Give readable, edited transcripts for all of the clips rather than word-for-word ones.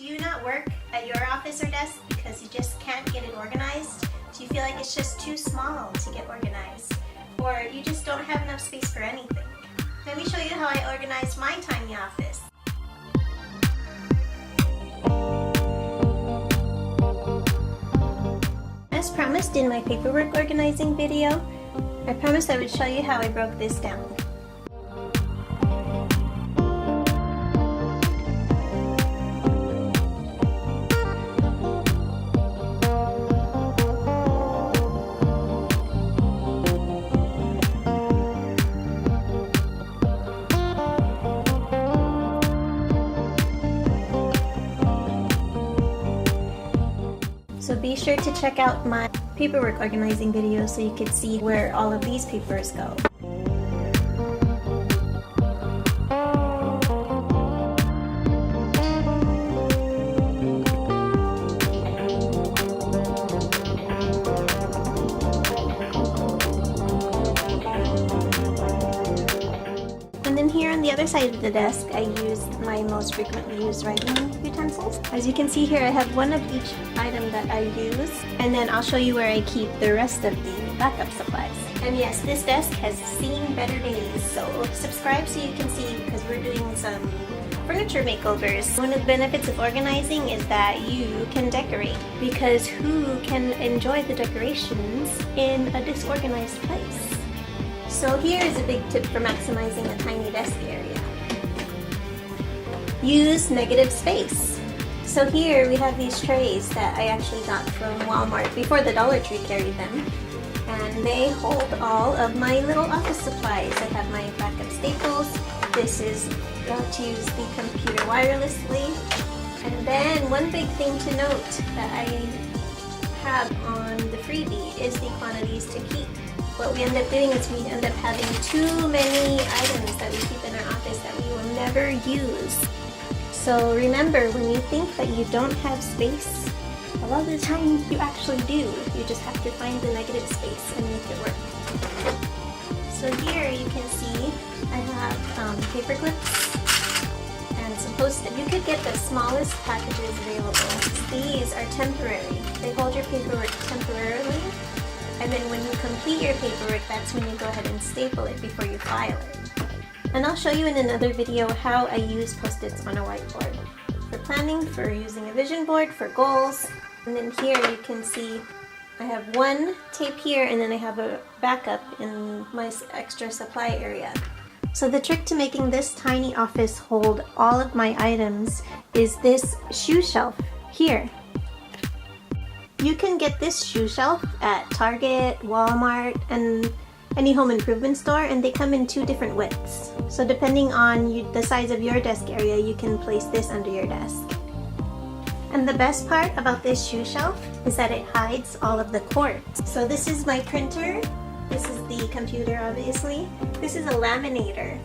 Do you not work at your office or desk because you just can't get it organized? Do you feel like it's just too small to get organized? Or you just don't have enough space for anything? Let me show you how I organized my tiny office. As promised in my paperwork organizing video, I promised I would show you how I broke this down. So be sure to check out my paperwork organizing video so you can see where all of these papers go. And then here on the other side of the desk, I use my most frequently used writing utensils. As you can see here, I have one of each item that I use, and then I'll show you where I keep the rest of the backup supplies. And yes, this desk has seen better days, so subscribe so you can see, because we're doing some furniture makeovers. One of the benefits of organizing is that you can decorate, because who can enjoy the decorations in a disorganized place? So here is a big tip for maximizing a tiny desk area. Use negative space. So here we have these trays that I actually got from Walmart before the Dollar Tree carried them. And they hold all of my little office supplies. I have my backup staples. This is to use the computer wirelessly. And then one big thing to note that I have on the freebie is the quantities to keep. What we end up doing is we end up having too many items that we keep in our office that we will never use. So remember, when you think that you don't have space, a lot of the time you actually do. You just have to find the negative space and make it work. So here you can see I have paper clips and some Post-it. You could get the smallest packages available. These are temporary. They hold your paperwork temporarily. And then when you complete your paperwork, that's when you go ahead and staple it before you file it. And I'll show you in another video how I use Post-its on a whiteboard. For planning, for using a vision board, for goals. And then here you can see I have one tape here, and then I have a backup in my extra supply area. So the trick to making this tiny office hold all of my items is this shoe shelf here. You can get this shoe shelf at Target, Walmart, and any home improvement store, and they come in two different widths. So depending on the size of your desk area, you can place this under your desk. And the best part about this shoe shelf is that it hides all of the cords. So this is my printer. This is the computer, obviously. This is a laminator.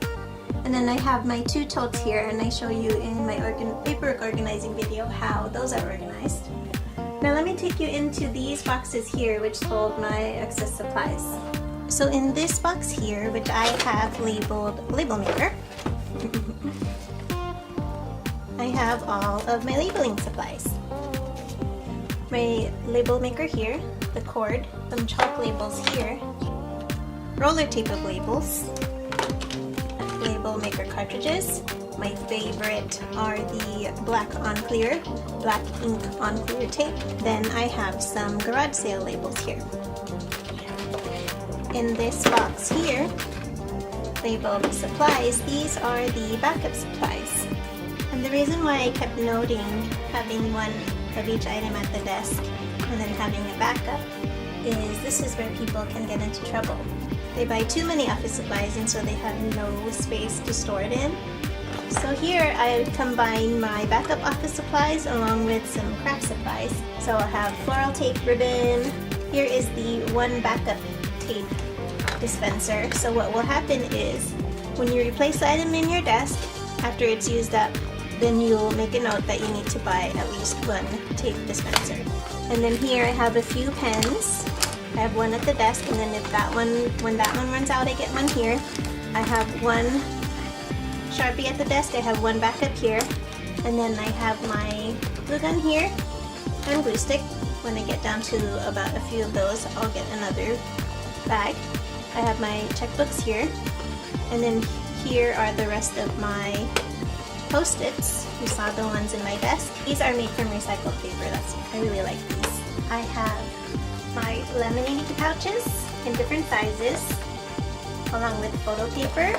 And then I have my two totes here, and I show you in my paperwork organizing video how those are organized. Now let me take you into these boxes here, which hold my excess supplies. So in this box here, which I have labeled Label Maker, I have all of my labeling supplies. My label maker here, the cord, some chalk labels here, roller tape of labels, label maker cartridges. My favorite are the black on clear, black ink on clear tape. Then I have some garage sale labels here. In this box here, labeled supplies, these are the backup supplies. And the reason why I kept noting having one of each item at the desk and then having a backup is this is where people can get into trouble. They buy too many office supplies, and so they have no space to store it in. So here I combine my backup office supplies along with some craft supplies. So I'll have floral tape, ribbon. Here is the one backup tape dispenser. So what will happen is when you replace the item in your desk, after it's used up, then you'll make a note that you need to buy at least one tape dispenser. And then here I have a few pens. I have one at the desk, and then when that one runs out, I get one here. I have one Sharpie at the desk, I have one back up here, and then I have my glue gun here and glue stick. When I get down to about a few of those, I'll get another bag. I have my checkbooks here, and then here are the rest of my Postits. You saw the ones in my desk. These are made from recycled paper. I really like these. I have my laminating pouches in different sizes, along with photo paper.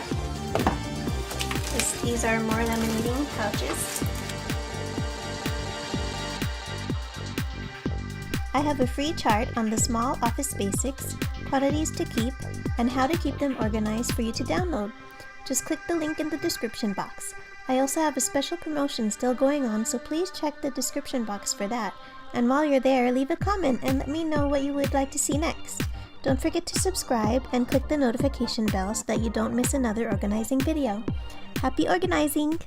These are more laminating pouches. I have a free chart on the small office basics, quantities to keep, and how to keep them organized for you to download. Just click the link in the description box. I also have a special promotion still going on, so please check the description box for that. And while you're there, leave a comment and let me know what you would like to see next. Don't forget to subscribe and click the notification bell so that you don't miss another organizing video. Happy organizing!